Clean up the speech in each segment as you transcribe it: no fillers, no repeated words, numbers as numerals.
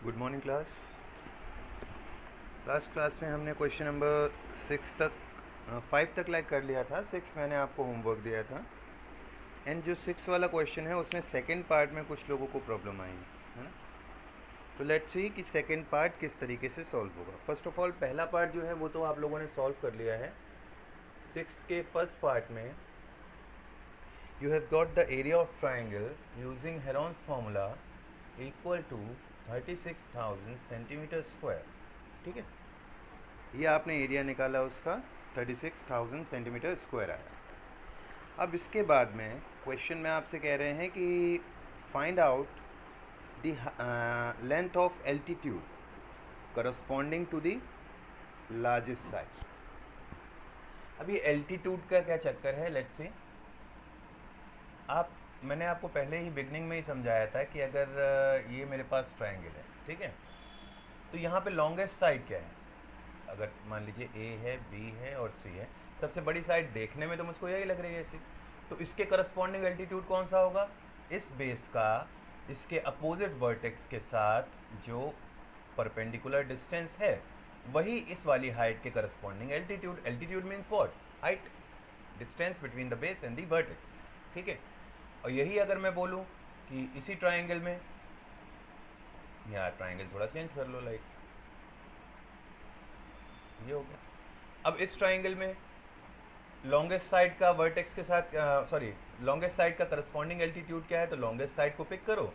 Good morning class. Last class में हमने question number 5 तक लाइक कर लिया था। 6 मैंने आपको होमवर्क दिया था एंड जो 6 वाला क्वेश्चन है उसमें सेकंड पार्ट में कुछ लोगों को प्रॉब्लम आई है ना। तो लेट्स सी कि सेकंड पार्ट किस तरीके से सॉल्व होगा। फर्स्ट ऑफ ऑल पहला पार्ट जो है वो तो आप लोगों ने सॉल्व कर लिया है। 6 के फर्स्ट पार्ट में you have got the area of triangle using Heron's formula equal to 36,000 centimetre square. ठीक है, ये आपने एरिया निकाला उसका 36,000 सेंटीमीटर स्क्वायर आया। अब इसके बाद में क्वेश्चन में आपसे कह रहे हैं कि find out the length of altitude corresponding to the largest side. अब ये एल्टीट्यूड का क्या चक्कर है, लेट्स सी। मैंने आपको पहले ही बिगनिंग में ही समझाया था कि अगर ये मेरे पास ट्रायंगल है, ठीक है, तो यहाँ पे लॉन्गेस्ट साइड क्या है। अगर मान लीजिए ए है, बी है और सी है, सबसे बड़ी साइड देखने में तो मुझको यही लग रही है सी, तो इसके करस्पॉन्डिंग एल्टीट्यूड कौन सा होगा। इस बेस का इसके अपोजिट वर्टेक्स के साथ जो परपेंडिकुलर डिस्टेंस है वही इस वाली हाइट के corresponding altitude. Altitude means what, height, distance between the base and the vertex. ठीक है, और यही अगर मैं बोलूँ कि इसी ट्राइंगल में, यार ट्राइंगल थोड़ा चेंज कर लो, लाइक ये हो गया। अब इस ट्राइंगल में लॉन्गेस्ट साइड का वर्टेक्स के साथ लॉन्गेस्ट साइड का करस्पॉन्डिंग एल्टीट्यूड क्या है, तो लॉन्गेस्ट साइड को पिक करो,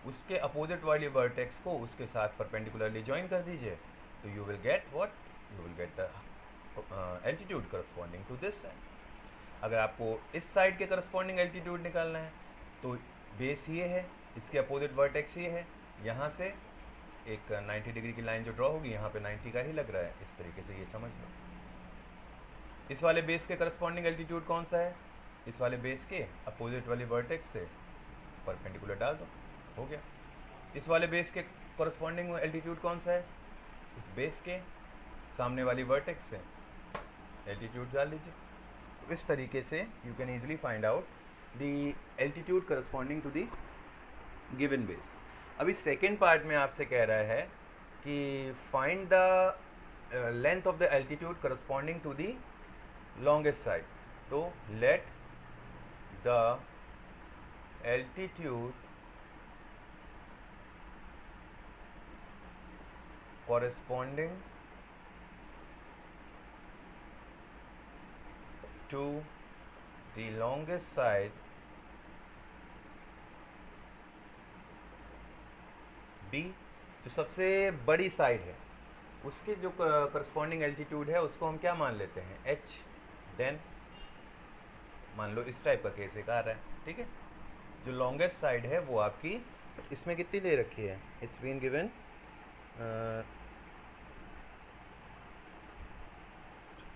उसके अपोजिट वाली वर्टेक्स को उसके साथ परपेंडिकुलरली ज्वाइन कर दीजिए, तो you will get what, you will get the altitude corresponding to this side. अगर आपको इस साइड के करस्पॉन्डिंग एल्टीट्यूड निकालना है तो बेस ये है, इसके अपोजिट वर्टेक्स ये है, यहाँ से एक 90 डिग्री की लाइन जो ड्रॉ होगी यहाँ पे 90 का ही लग रहा है, इस तरीके से ये समझ लो। इस वाले बेस के करस्पॉन्डिंग एल्टीट्यूड कौन सा है, इस वाले बेस के अपोजिट वाली वर्टेक्स से परपेंडिकुलर डाल दो, हो गया। इस वाले बेस के करस्पॉन्डिंग एल्टीट्यूड कौन सा है, इस बेस के सामने वाली वर्टेक्स से एल्टीट्यूड डाल लीजिए। तो इस तरीके से you can easily find out the altitude corresponding to the given base. अभी सेकेंड पार्ट में आपसे कह रहा है कि find the length of the altitude corresponding to the longest side. तो let the altitude corresponding to the longest side B, जो सबसे बड़ी साइड है उसके जो करस्पॉन्डिंग एल्टीट्यूड है उसको हम क्या मान लेते हैं, h। देन मान लो इस टाइप का केस एक आ रहा है, ठीक है, जो लॉन्गेस्ट साइड है वो आपकी इसमें कितनी ले रखी है, it's been given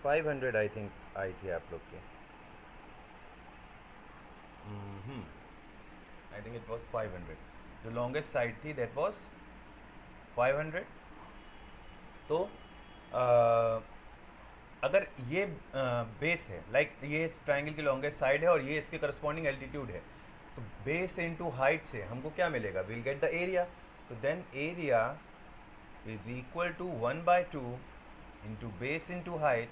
500 I think आई थी आप लोग की, आई थिंक इट वॉज 500। जो लॉन्गेस्ट साइड थी दैट वॉज 500। तो अगर ये बेस है, लाइक ये इस ट्राइंगल की लॉन्गेस्ट साइड है और ये इसके करस्पॉन्डिंग एल्टीट्यूड है, तो बेस इनटू हाइट से हमको क्या मिलेगा, विल गेट द एरिया। तो then area is equal to 1/2 into base into height.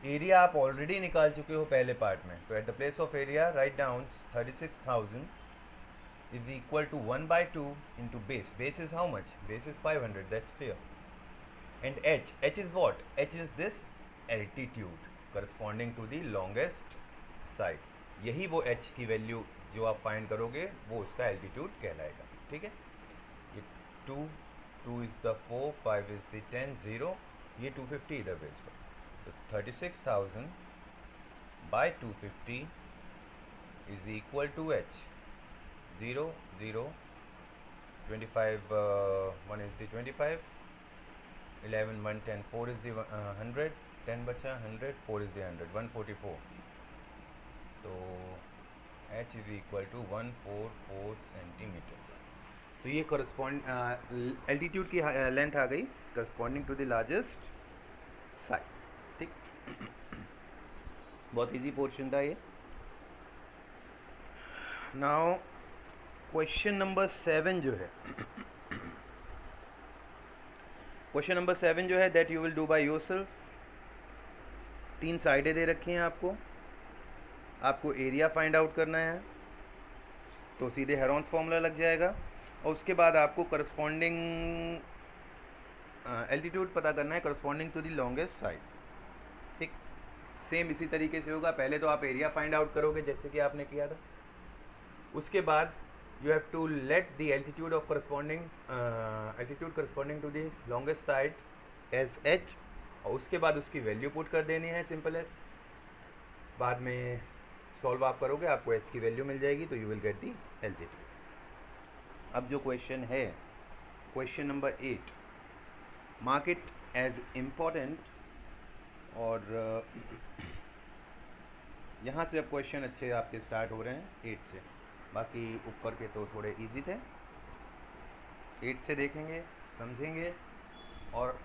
Area आप ऑलरेडी निकाल चुके हो पहले पार्ट में, तो at the place of area write down 36,000 is equal to 1/2 into base. Base is how much? Base is 500, that's clear. And h is what? H is this altitude corresponding to the longest side. यही वो h की value जो आप find करोगे वो उसका altitude कहलाएगा, ठीक है। ये 2 is the 4, 5 is the 10, 0, ये 250 इधर भेज दो, तो 36,000 by 250 is equal to h। 0, 0, 25, 1 is the 25, 11, 1, 10, 4 is the 100, 10 बचा 100, 4 is the 100, 144। तो h is equal to 144 centimetre. तो ये करस्पॉन्ड एल्टीट्यूड की लेंथ आ गई corresponding to the largest side, ठीक। बहुत इजी पोर्शन था ये। नाउ क्वेश्चन नंबर 7 जो है क्वेश्चन नंबर 7 जो है that you will do by yourself. 3 साइडें दे रखी हैं आपको एरिया फाइंड आउट करना है, तो सीधे हेरोन्स फॉर्मूला लग जाएगा, और उसके बाद आपको करस्पॉन्डिंग एल्टीट्यूड पता करना है corresponding to the longest side. ठीक, सेम इसी तरीके से होगा। पहले तो आप एरिया फाइंड आउट करोगे जैसे कि आपने किया था, उसके बाद you have to let the altitude of corresponding to the longest side as h, और उसके बाद उसकी वैल्यू पुट कर देनी है, सिंपल है। बाद में सॉल्व आप करोगे, आपको h की वैल्यू मिल जाएगी, तो you will get the altitude. अब जो क्वेश्चन है, question number 8, mark it as important, और यहाँ से अब क्वेश्चन अच्छे आपके स्टार्ट हो रहे हैं 8 से, बाकी ऊपर के तो थोड़े इजी थे। 8 से देखेंगे, समझेंगे और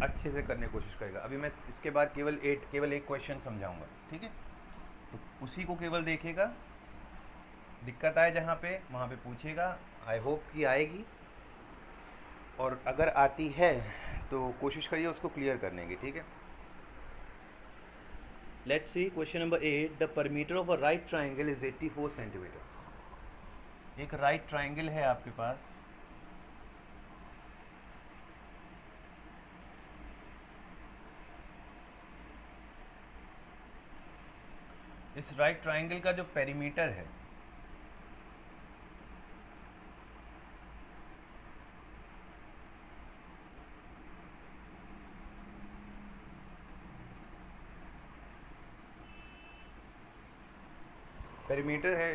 अच्छे से करने की कोशिश करेगा। अभी मैं इसके बाद केवल एक क्वेश्चन समझाऊंगा, ठीक है? तो उसी को केवल देखेगा, दिक्कत आए जहाँ पे वहाँ पे पूछेगा। आई होप कि आएगी, और अगर आती है तो कोशिश करिए उसको क्लियर करने की, ठीक है? Let's see question number 8, the perimeter of a right triangle is 84 centimetre. एक राइट ट्राइंगल है आपके पास, इस राइट ट्राइंगल का जो पेरीमीटर है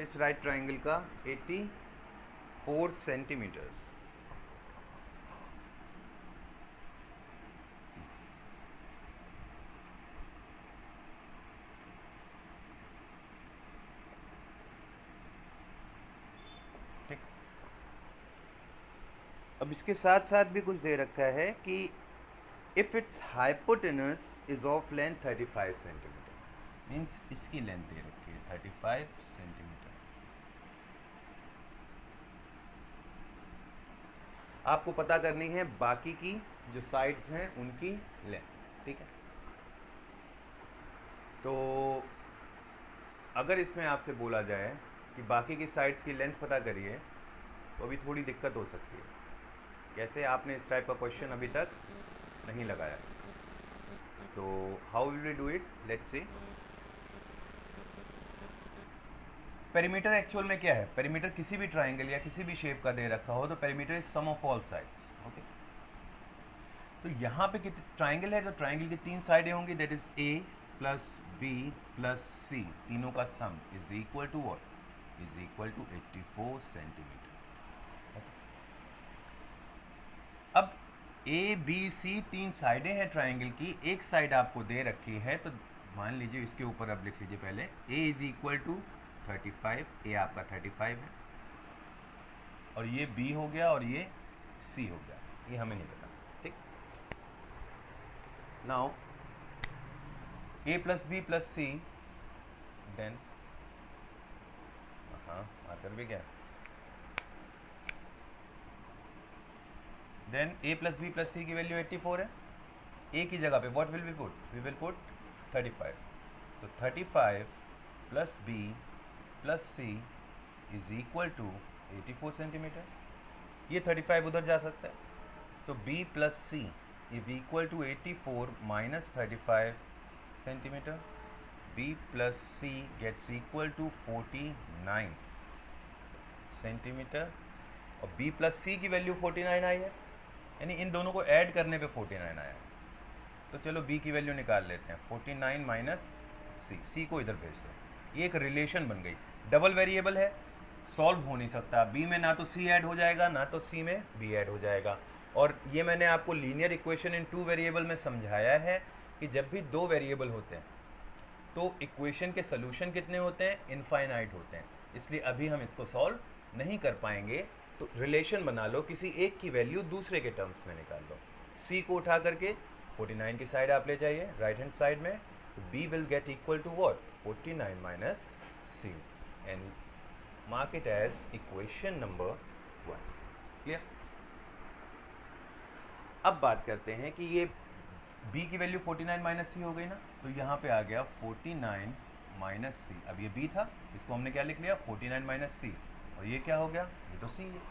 इस राइट ट्राइंगल का 84 सेंटीमीटर्स। ठीक, अब इसके साथ साथ भी कुछ दे रखा है कि if it's hypotenuse is of length 35 centimetre, means इसकी लेंथ दे रखी है 35 सेंटीमीटर। आपको पता करनी है बाकी की जो साइड्स हैं उनकी लेंथ, ठीक है? तो अगर इसमें आपसे बोला जाए कि बाकी की साइड्स की लेंथ पता करिए, तो अभी थोड़ी दिक्कत हो सकती है। कैसे? आपने इस टाइप का क्वेश्चन अभी तक नहीं लगाया, so how will we do it? Let's see. Perimeter actual में क्या है? पेरीमीटर किसी भी ट्राइंगल या किसी भी शेप का दे रखा हो तो perimeter is sum of all sides, okay? तो यहाँ पे कितने ट्राइंगल है? तो ट्राइंगल की 3 साइडें होंगी, that is a plus b plus c, तीनों का sum is equal to what? Is equal to 84 centimetre. अब ए बी सी 3 साइडें हैं ट्राइंगल की, एक साइड आपको दे रखी है, तो मान लीजिए इसके ऊपर अब लिख लीजिए पहले ए इज इक्वल टू 35, ए आपका 35 है, और ये बी हो गया और ये सी हो गया, ये हमें नहीं पता, ठीक? Now a plus b plus c, then हाँ मार्कर भी क्या, then a plus b plus c की वैल्यू 84 है। ए की जगह पे what will we put? We will put 35, तो 35 plus b plus c is equal to 84 centimetre. ये 35 उधर जा सकता है, so b plus c is equal to 84 minus 35 centimetre. B plus c gets equal to 49 centimetre, और B plus c की value 49 आई है, यानी इन दोनों को ऐड करने पे 49 आया है। तो चलो बी की वैल्यू निकाल लेते हैं, 49 माइनस सी, सी को इधर भेज दो। ये एक रिलेशन बन गई, डबल वेरिएबल है, सॉल्व हो नहीं सकता। बी में ना तो सी ऐड हो जाएगा ना तो सी में बी ऐड हो जाएगा। और ये मैंने आपको लीनियर इक्वेशन इन 2 वेरिएबल में समझाया है कि जब भी 2 वेरिएबल होते हैं तो इक्वेशन के सोल्यूशन कितने होते हैं? इनफाइनाइट होते हैं, इसलिए अभी हम इसको सॉल्व नहीं कर पाएंगे। तो रिलेशन बना लो, किसी एक की वैल्यू दूसरे के टर्म्स में निकाल लो। सी को उठा करके 49 की साइड आप ले जाइए राइट हैंड साइड में, तो B will get equal to what? 49 minus C, and mark it as equation number 1। Clear? अब बात करते हैं कि ये b की वैल्यू 49 माइनस सी हो गई ना, तो यहाँ पे आ गया 49 माइनस सी। अब ये b था, इसको हमने क्या लिख लिया 49 माइनस सी, और ये क्या हो गया, ये तो c है।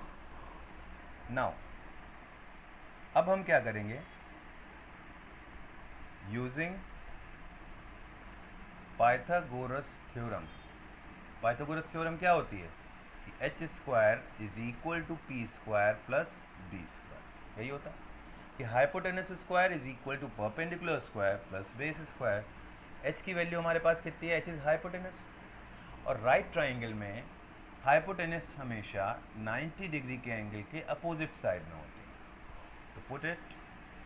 नाउ अब हम क्या करेंगे, using Pythagoras theorem. Pythagoras theorem क्या होती है कि H square is equal to P square plus B square, यही होता है कि hypotenuse square is equal to perpendicular square plus base square. H की वैल्यू हमारे पास कितनी है, एच इज हाइपोटेनस, और राइट ट्राइंगल में हाइपोटेनस हमेशा 90 डिग्री के एंगल के अपोजिट साइड में होती है। तो put it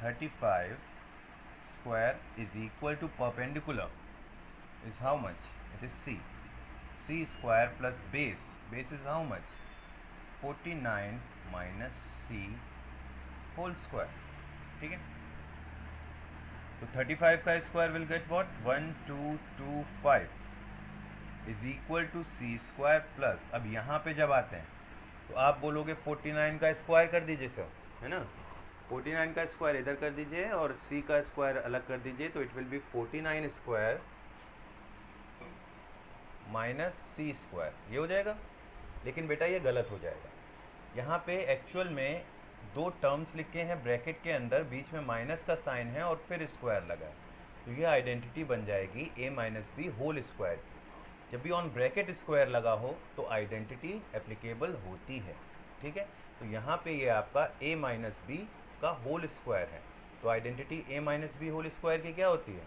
35 square is equal to perpendicular is how much, it is c square plus base is how much, 49 minus c whole square, ठीक है। तो 35 का square will get what, 1225 is equal to C square plus, अब यहाँ पे जब आते हैं तो आप बोलोगे 49 का स्क्वायर कर दीजिए सर, है ना, 49 का स्क्वायर इधर कर दीजिए और c का स्क्वायर अलग कर दीजिए, तो it will be 49 square minus C square, ये हो जाएगा। लेकिन बेटा ये गलत हो जाएगा, यहाँ पे एक्चुअल में दो टर्म्स लिखे हैं ब्रैकेट के अंदर, बीच में माइनस का साइन है और फिर स्क्वायर लगा है, तो ये आइडेंटिटी बन जाएगी a minus B whole square की। जब भी ऑन ब्रैकेट स्क्वायर लगा हो तो आइडेंटिटी एप्लीकेबल होती है, ठीक है। तो यहाँ पे ये आपका a माइनस बी का होल स्क्वायर है, तो identity a minus B whole square की क्या होती है,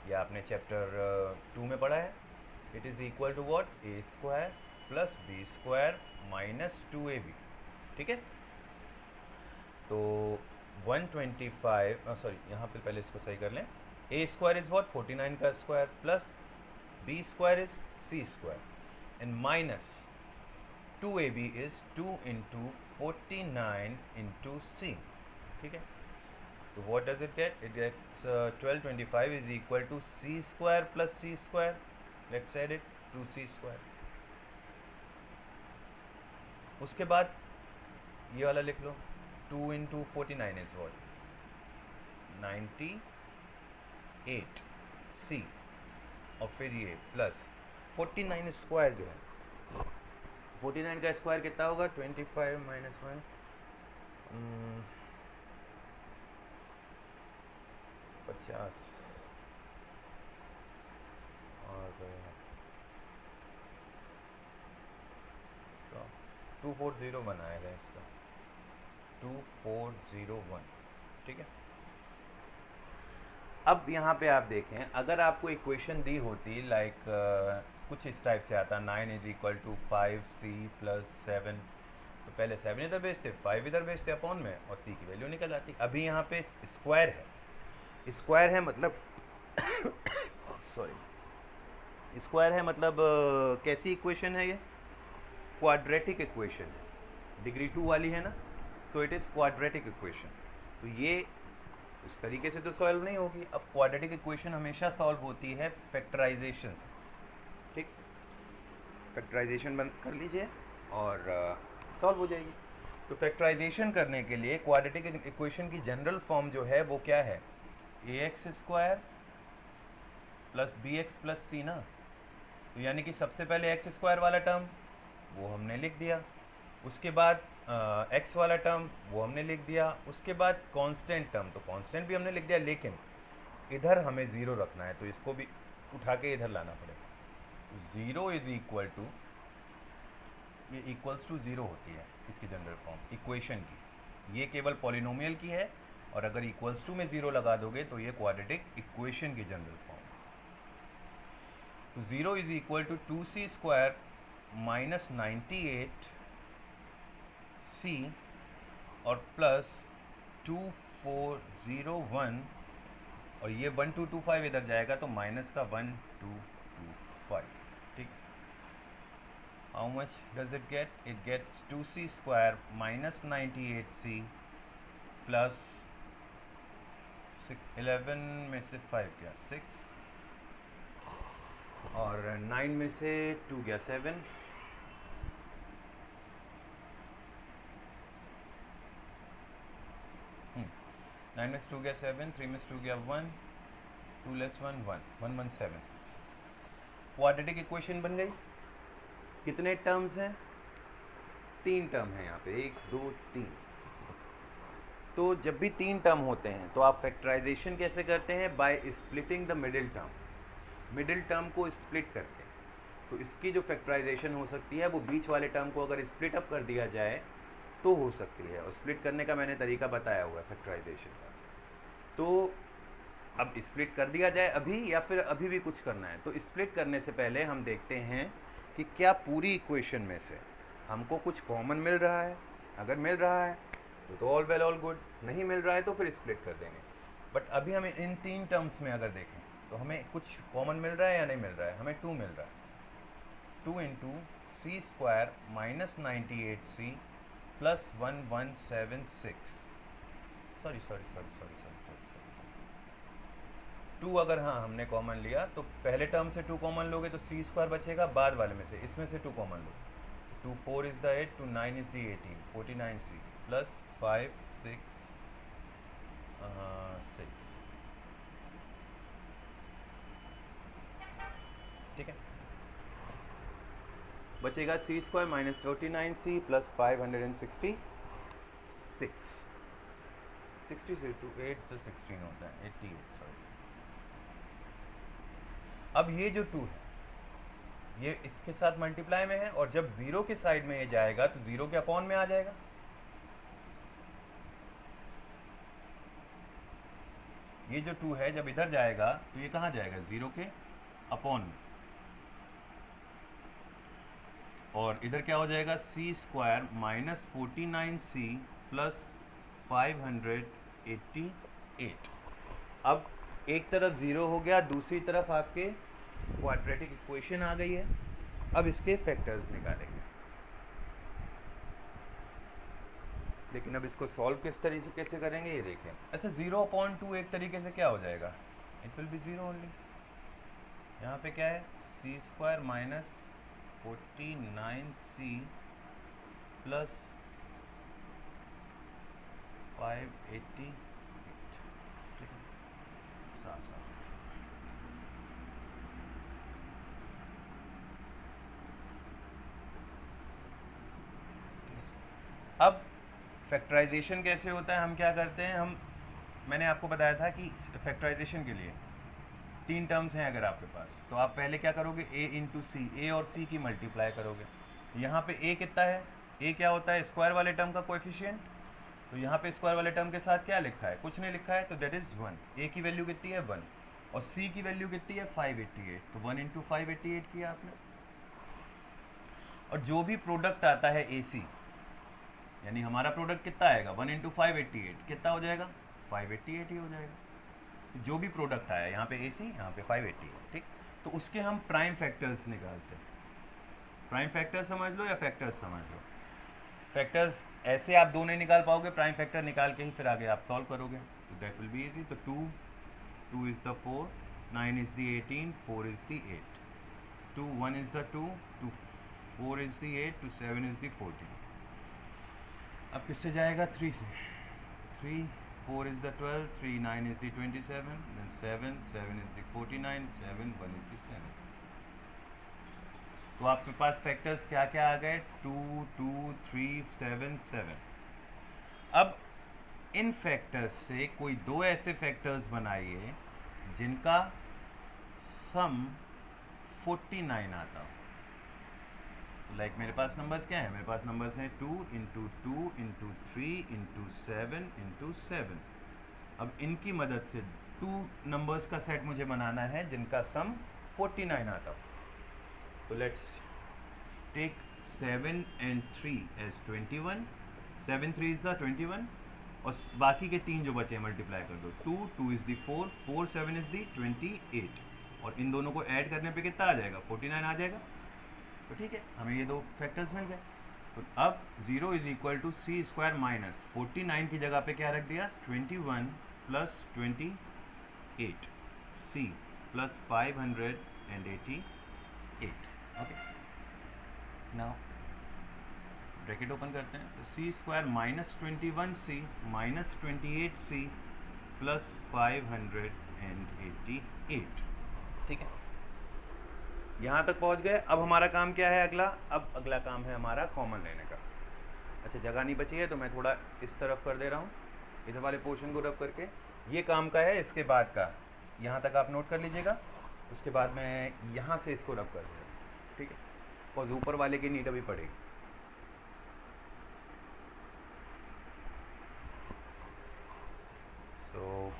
ये आपने चैप्टर 2 में पढ़ा है। It is equal to what, A square plus B square minus 2ab, ठीक है। तो 125 सॉरी, यहाँ पे पहले इसको सही कर लें, ए स्क्वायर इज वॉट 49 का square plus B square is C square and minus 2ab is 2 into 49 into C, ठीक है। तो what does it get, it gets 1225 is equal to C square plus C square, let's add it 2c square. उसके बाद ये वाला लिख लो, 2 into 49 is what 98 c, और फिर ये प्लस 49 स्क्वायर जो है, 49 का स्क्वायर कितना होगा, 25 माइनस 1 50, और 2401 बनाएगा इसका, 2401, ठीक है। अब यहाँ पे आप देखें, अगर आपको इक्वेशन दी होती लाइक कुछ इस टाइप से आता, 9 is equal to 5c plus 7, तो पहले 7 इधर भेजते, 5 इधर भेजते अपॉन में, और c की वैल्यू निकल आती। अभी यहाँ पे स्क्वायर है, स्क्वायर है मतलब सॉरी, स्क्वायर है मतलब कैसी इक्वेशन है ये, क्वाड्रेटिक इक्वेशन है, डिग्री 2 वाली है ना, so it is quadratic equation. तो ये उस तरीके से तो सॉल्व नहीं होगी। अब क्वाड्रेटिक इक्वेशन हमेशा सॉल्व होती है फैक्टराइजेशन से, ठीक, फैक्टराइजेशन बंद कर लीजिए और सॉल्व हो जाएगी। तो फैक्टराइजेशन करने के लिए क्वाड्रेटिक इक्वेशन की जनरल फॉर्म जो है वो क्या है, ax square plus B X plus C ना, तो यानी कि सबसे पहले एक्स स्क्वायर वाला टर्म वो हमने लिख दिया, उसके बाद एक्स वाला टर्म वो हमने लिख दिया, उसके बाद कांस्टेंट टर्म, तो कांस्टेंट भी हमने लिख दिया, लेकिन इधर हमें ज़ीरो रखना है, तो इसको भी उठा के इधर लाना पड़ेगा। ज़ीरो इज़ इक्वल टू, ये इक्वल्स टू ज़ीरो होती है इसकी जनरल फॉर्म इक्वेशन की, ये केवल पॉलिनोमियल की है, और अगर इक्वल्स टू में ज़ीरो लगा दोगे तो ये क्वाड्रेटिक इक्वेशन की जनरल फॉर्म। तो zero is equal to 2c square minus 98 c और प्लस 2401, और ये 1225 इधर जाएगा तो माइनस का 1225, ठीक। How much does it get, it gets 2c square minus 98c plus 11 में से 5 गया 6, और 9 में से 2 गया 7, 9 में से 2 गया 7, 3 में से 2 गया 1, 2 लेस 1 1, 1176। क्वाड्रेटिक इक्वेशन बन गई। कितने टर्म्स हैं? 3 टर्म है यहाँ पे, 1 2 3। तो जब भी 3 टर्म होते हैं तो आप फैक्टराइजेशन कैसे करते हैं? By splitting the middle term, middle term को स्प्लिट करके। तो इसकी जो फैक्टराइजेशन हो सकती है वो बीच वाले टर्म को अगर स्प्लिट अप कर दिया जाए तो हो सकती है, और स्प्लिट करने का मैंने तरीका बताया हुआ है फैक्टराइजेशन का। तो अब स्प्लिट कर दिया जाए अभी, या फिर अभी भी कुछ करना है? तो स्प्लिट करने से पहले हम देखते हैं कि क्या पूरी इक्वेशन में से हमको कुछ कॉमन मिल रहा है। अगर मिल रहा है तो ऑल वेल ऑल गुड, नहीं मिल रहा है तो फिर स्प्लिट कर देंगे। बट अभी हम इन 3 टर्म्स में अगर देखें तो हमें कुछ कॉमन मिल रहा है या नहीं मिल रहा है? हमें 2 मिल रहा है। 2 into C square minus 98c plus 1176। Sorry 2 अगर हाँ हमने कॉमन लिया तो पहले टर्म से 2 कॉमन लोगे तो सी स्क्वायर बचेगा, बाद वाले में से इसमें से 2 common low. 2 4 is the 8, 2 9 is the 18, 49c plus 5 6 6। ठीक है, बचेगा सी स्क्वायर माइनस 49c प्लस 566। 60 से 2 8 तो 16 होता है, 88 सॉरी। अब ये जो 2 है ये इसके साथ मल्टीप्लाई में है, और जब 0 के साइड में ये जाएगा तो 0 के अपॉन में आ जाएगा। ये जो 2 है जब इधर जाएगा तो ये कहाँ जाएगा? 0 के अपॉन में। और इधर क्या हो जाएगा? सी स्क्वायर माइनस 49c प्लस 588। अब एक तरफ 0 हो गया, दूसरी तरफ आपके क्वाड्रेटिक इक्वेशन आ गई है। अब इसके फैक्टर्स निकालेंगे, लेकिन अब इसको सॉल्व किस तरीके से करेंगे ये देखें। अच्छा, 0/2 एक तरीके से क्या हो जाएगा? It will B 0 only. यहाँ पे क्या है? सी स्क्वायर माइनस 49c प्लस 588। ठीक है, साफ साफ। अब फैक्टराइजेशन कैसे होता है? हम क्या करते हैं, मैंने आपको बताया था कि फैक्टराइजेशन के लिए 3 टर्म्स हैं अगर आपके पास, तो आप पहले क्या करोगे? a इंटू सी, ए और सी की मल्टीप्लाई करोगे। यहाँ पे a कितना है? a क्या होता है? स्क्वायर वाले टर्म का कोएफिशिएंट। तो यहाँ पे स्क्वायर वाले टर्म के साथ क्या लिखा है? कुछ नहीं लिखा है, तो दैट इज़ 1। a की वैल्यू कितनी है? 1। और c की वैल्यू कितनी है? 588। तो 1 इंटू 588 किया आपने। और जो भी प्रोडक्ट आता है AC, यानी हमारा प्रोडक्ट कितना आएगा? 1 इंटू 588 कितना हो जाएगा? 588 ही हो जाएगा। जो भी प्रोडक्ट आया यहाँ पे AC, यहाँ पे 588। ठीक, तो उसके हम प्राइम फैक्टर्स निकालते हैं। प्राइम फैक्टर समझ लो या फैक्टर्स समझ लो। फैक्टर्स ऐसे आप 2 नहीं निकाल पाओगे, प्राइम फैक्टर निकाल के ही फिर आगे आप सॉल्व करोगे, तो दैट विल बी इजी। तो 2 is the 4, 9 is the 18, 4 is the 8, 2 1 is the 2, 4 is the 8, 2 7 is the 14। अब किससे जाएगा? 3 से। 3 4 is the 12, 3 9 is the 27, then 7 7 is the 49, 7 1 is the 7। तो आपके पास फैक्टर्स क्या क्या आ गए? 2 2 3 7 7। अब इन फैक्टर्स से कोई 2 ऐसे फैक्टर्स बनाइए जिनका सम 49 आता हो। लाइक मेरे पास नंबर्स क्या हैं? मेरे पास नंबर्स हैं 2 इंटू 2 इंटू 3 इंटू 7 इंटू 7। अब इनकी मदद से 2 नंबर्स का सेट मुझे बनाना है जिनका सम 49 आता हो। तो let's take 7 and 3 as 21, 7 3 is the 21, और बाकी के 3 जो बचे मल्टीप्लाई कर दो। 2 इज़ दी 4, 4 7 इज़ दी 28, और इन दोनों को ऐड करने पे कितना आ जाएगा? 49 आ जाएगा। तो ठीक है, हमें ये 2 फैक्टर्स मिल गए। तो अब 0 is equal to C square minus 49 की जगह पे क्या रख दिया? 21 plus 28 C plus 588। Okay, now bracket open करते हैं। तो C square minus 21 C minus 28 C plus 588। ठीक है, यहाँ तक पहुँच गए। अब हमारा काम क्या है अगला? अब अगला काम है हमारा कॉमन लेने का। अच्छा, जगह नहीं बची है तो मैं थोड़ा इस तरफ कर दे रहा हूँ, इधर वाले पोर्शन को रब करके। ये काम का है, इसके बाद का यहाँ तक आप नोट कर लीजिएगा। उसके बाद मैं यहाँ से इसको रब कर दूँगा, ठीक है, और ऊपर वाले की नीड अभी पड़ेगी। तो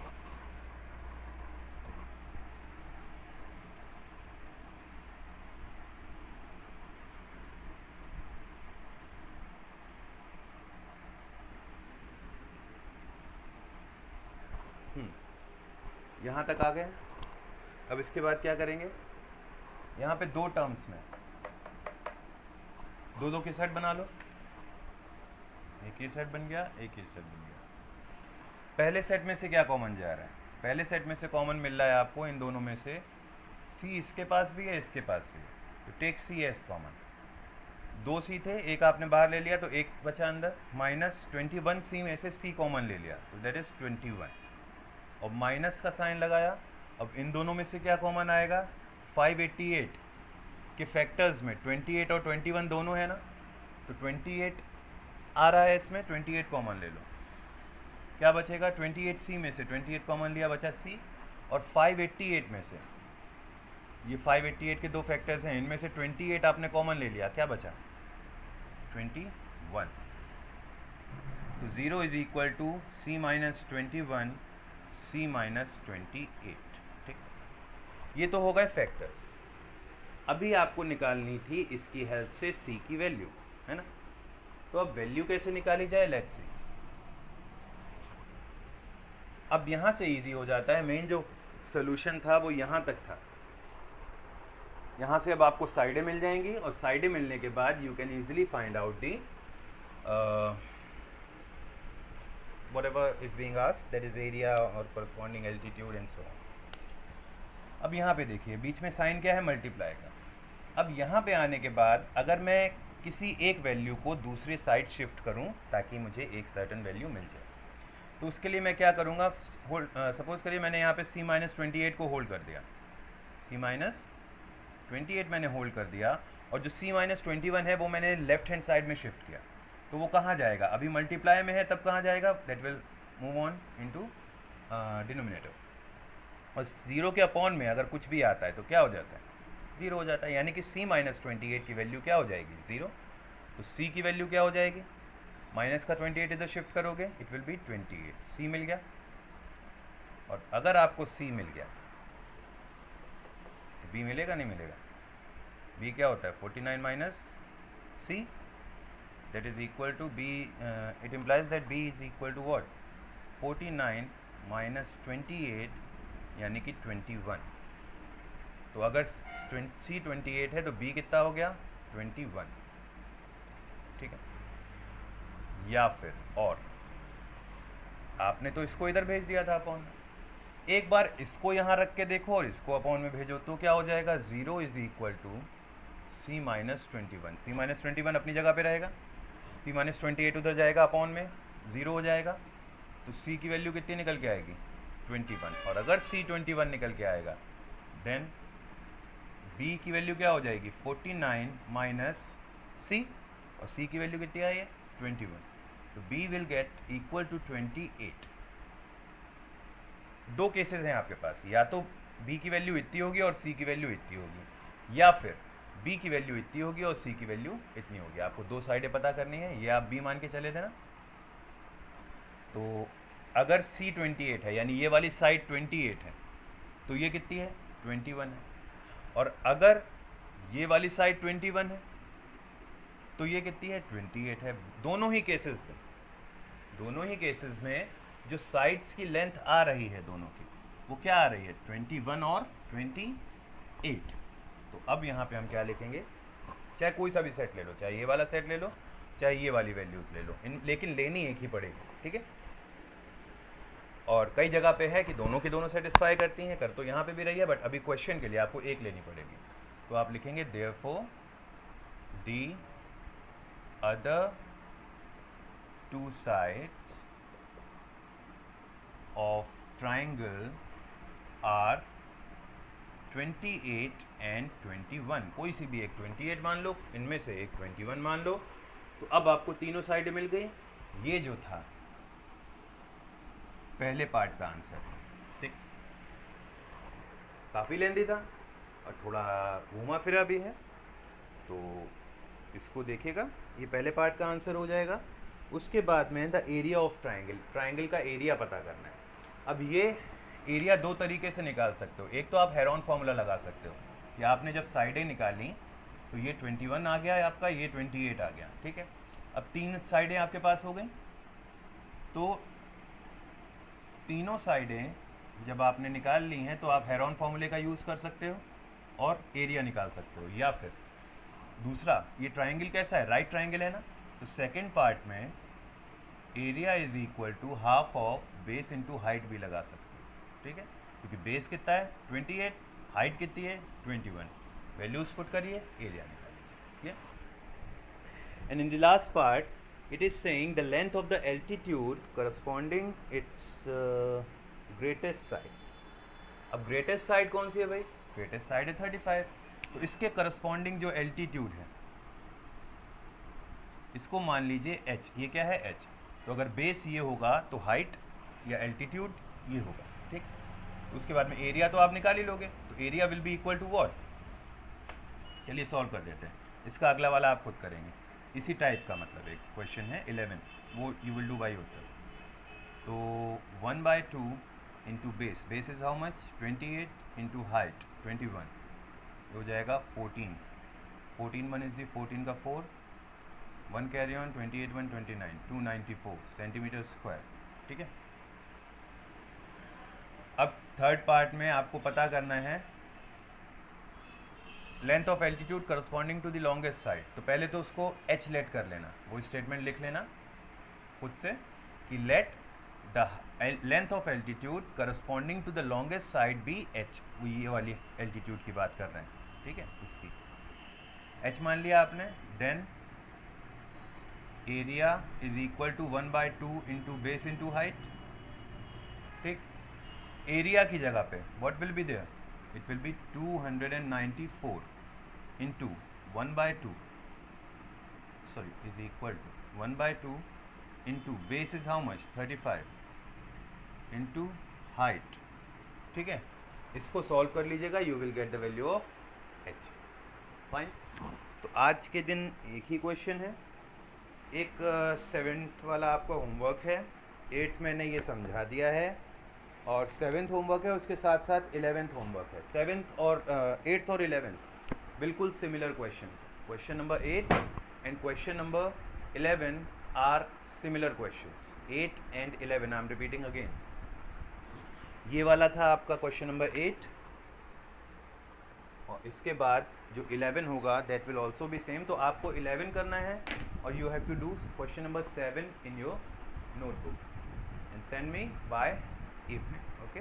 यहाँ तक आ गए। अब इसके बाद क्या करेंगे? यहाँ पे दो टर्म्स में दो दो के सेट बना लो। एक ये सेट बन गया, एक ये सेट बन गया। पहले सेट में से क्या कॉमन जा रहा है? पहले सेट में से कॉमन मिल रहा है आपको इन दोनों में से सी इसके पास भी है, इसके पास भी है, तो टेक सी एस कॉमन। दो सी थे, एक आपने बाहर ले लिया तो एक बचा अंदर, माइनस 21 सी में से सी कॉमन ले लिया तो दैट इज 21, और माइनस का साइन लगाया। अब इन दोनों में से क्या कॉमन आएगा? 588 के फैक्टर्स में 28 और 21 दोनों है ना, तो 28 आ रहा है इसमें, 28 कॉमन ले लो। क्या बचेगा? 28 सी में से 28 कॉमन लिया, बचा सी, और 588 में से, ये 588 के दो फैक्टर्स हैं, इनमें से 28 आपने कॉमन ले लिया, क्या बचा? 21। तो 0 is equal to C minus 21 C minus 28। ठीक, ये तो हो गए फैक्टर्स। अभी आपको निकालनी थी इसकी हेल्प से सी की वैल्यू, है ना। तो अब वैल्यू कैसे निकाली जाए? Let's see. अब यहाँ से इजी हो जाता है। मेन जो सोल्यूशन था वो यहाँ तक था, यहाँ से अब आपको साइडें मिल जाएंगी, और साइडें मिलने के बाद you can easily find out the whatever is being asked, that is area or corresponding altitude and so on. अब यहाँ पे देखिए बीच में साइन क्या है? मल्टीप्लाई का। अब यहाँ पे आने के बाद अगर मैं किसी एक वैल्यू को दूसरी साइड शिफ्ट करूँ ताकि मुझे एक सर्टन वैल्यू मिल जाए, तो उसके लिए मैं क्या करूँगा? सपोज करिए मैंने यहाँ पे सी माइनस 28 को होल्ड कर दिया, सी माइनस 28 मैंने होल्ड कर दिया, और जो सी माइनस 21 है वो मैंने लेफ्ट हैंड साइड में शिफ्ट किया, तो वो कहाँ जाएगा? अभी मल्टीप्लाई में है, तब कहाँ जाएगा? That will move on into denominator. और ज़ीरो के अपॉन में अगर कुछ भी आता है तो क्या हो जाता है? ज़ीरो हो जाता है, यानी कि सी माइनस 28 की वैल्यू क्या हो जाएगी? ज़ीरो। तो सी की वैल्यू क्या हो जाएगी? माइनस का 28 इधर शिफ्ट करोगे, इट विल बी 28। सी मिल गया। और अगर आपको सी मिल गया तो बी मिलेगा? नहीं मिलेगा। बी क्या होता है? 49 minus C, that is equal to b, it implies that b is equal to what? 49 minus 28 यानी कि 21। तो अगर सी 28 है तो b कितना हो गया? 21। ठीक है, या फिर और आपने तो इसको इधर भेज दिया था अपॉन, एक बार इसको यहाँ रख के देखो और इसको अपॉन में भेजो तो क्या हो जाएगा? 0 is equal to C minus 21। C minus 21 अपनी जगह पे रहेगा, सी माइनस 28 उधर जाएगा, अपॉन में 0 हो जाएगा, तो सी की वैल्यू कितनी निकल के आएगी? 21। और अगर सी 21 निकल के आएगा देन बी की वैल्यू क्या हो जाएगी? 49 माइनस सी, और सी की वैल्यू कितनी आई है? 21। तो B will get equal to 28। दो केसेस हैं आपके पास, या तो बी की वैल्यू इतनी होगी और सी की वैल्यू इतनी होगी, या फिर बी की वैल्यू इतनी होगी और सी की वैल्यू इतनी होगी। आपको दो साइडें पता करनी है, ये आप बी मान के चले थे ना। तो अगर सी 28 है यानी ये वाली साइड 28 है, तो ये कितनी है? 21 है। और अगर ये वाली साइड 21 है तो ये कितनी है? 28 है। दोनों ही केसेस में जो साइड्स की लेंथ आ रही है दोनों की, वो क्या आ रही है? 21 और 28। तो अब यहाँ पे हम क्या लिखेंगे? चाहे कोई सा भी सेट ले लो, चाहे ये वाला सेट ले लो, चाहे ये वाली वैल्यूज ले लो, लेकिन लेनी एक ही पड़ेगी। ठीक है, और कई जगह पे है कि दोनों की दोनों सेटिस्फाई करती हैं, कर तो यहाँ पे भी रही है, बट अभी क्वेश्चन के लिए आपको एक लेनी पड़ेगी। तो आप लिखेंगे therefore the other two sides of triangle are 28 and 21, कोई सी भी एक 28 मान लो, इनमें से एक 21 मान लो। तो अब आपको तीनों साइड मिल गई। ये जो था पहले पार्ट का आंसर, ठीक, काफ़ी लेंदी था और थोड़ा घूमा फिरा भी है, तो इसको देखिएगा, ये पहले पार्ट का आंसर हो जाएगा। उसके बाद में the area of triangle, triangle का एरिया पता करना है। अब ये एरिया दो तरीके से निकाल सकते हो। एक तो आप हेरोन फार्मूला लगा सकते हो, या आपने जब साइडें निकाली तो ये 21 आ गया है आपका, ये 28 आ गया, ठीक है। अब तीन साइडें आपके पास हो गई, तो तीनों साइडें जब आपने निकाल ली हैं तो आप हेरोन फार्मूले का यूज़ कर सकते हो और एरिया निकाल सकते हो। या फिर दूसरा, ये ट्राइंगल कैसा है, राइट ट्राइंगल है ना, तो सेकंड पार्ट में area is equal to half of base into height भी लगा सकते हो, ठीक है, क्योंकि बेस कितना है 28, हाइट कितनी है 21, वैल्यूज पुट करिए, एरिया निकाल लीजिए, ठीक है। And in the last part it is saying the length of the altitude corresponding it's greatest side. अब ग्रेटेस्ट साइड कौन सी है भाई, ग्रेटेस्ट साइड है 35, तो इसके करस्पॉन्डिंग जो एल्टीट्यूड है इसको मान लीजिए h, ये क्या है h, तो अगर बेस ये होगा तो हाइट या एल्टीट्यूड ये होगा, ठीक। उसके बाद में एरिया तो आप निकाल ही लोगे, तो area will be equal to what. चलिए सॉल्व कर देते हैं, इसका अगला वाला आप खुद करेंगे, इसी टाइप का, मतलब एक क्वेश्चन है 11, वो you will do by yourself. तो 1/2 into base, base is how much 28 into height 21, हो जाएगा 14, 14 1 इज दी 14 का 4, 1 कैरी ऑन, 28 1 29, 294 सेंटीमीटर स्क्वायर, ठीक है। अब थर्ड पार्ट में आपको पता करना है length of altitude corresponding to the longest side. तो पहले तो उसको h लेट कर लेना, वो स्टेटमेंट लिख लेना खुद से कि let the length of altitude corresponding to the longest side be h, वो ये वाली एल्टीट्यूड की बात कर रहे हैं, ठीक है, इसकी h मान लिया आपने। Then area is equal to 1/2 into base into height, ठीक। एरिया की जगह पे what will be there, it will be 294 into 1/2, sorry, is equal to 1/2 into base is how much 35 into height, ठीक है। इसको सॉल्व कर लीजिएगा, you will get the value of h, fine. तो आज के दिन एक ही क्वेश्चन है, एक 7th वाला आपका होमवर्क है, 8th मैंने ये समझा दिया है, और 7th होमवर्क है, उसके साथ साथ 11th होमवर्क है। 7th और 8th और 11th बिल्कुल सिमिलर क्वेश्चन है। Question number 8 and question number 11 are similar questions, 8 and 11, I am repeating again. ये वाला था आपका क्वेश्चन नंबर 8, और इसके बाद जो 11 होगा that will also be same. तो आपको 11 करना है और you have to do question number 7 in your notebook and send me by evening, okay.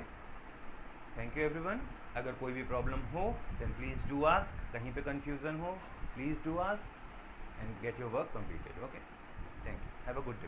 Thank you everyone. अगर कोई भी प्रॉब्लम हो देन प्लीज़ डू आस्क, कहीं पे कंफ्यूजन हो please do ask and get your work completed, okay. Thank you, have a good day.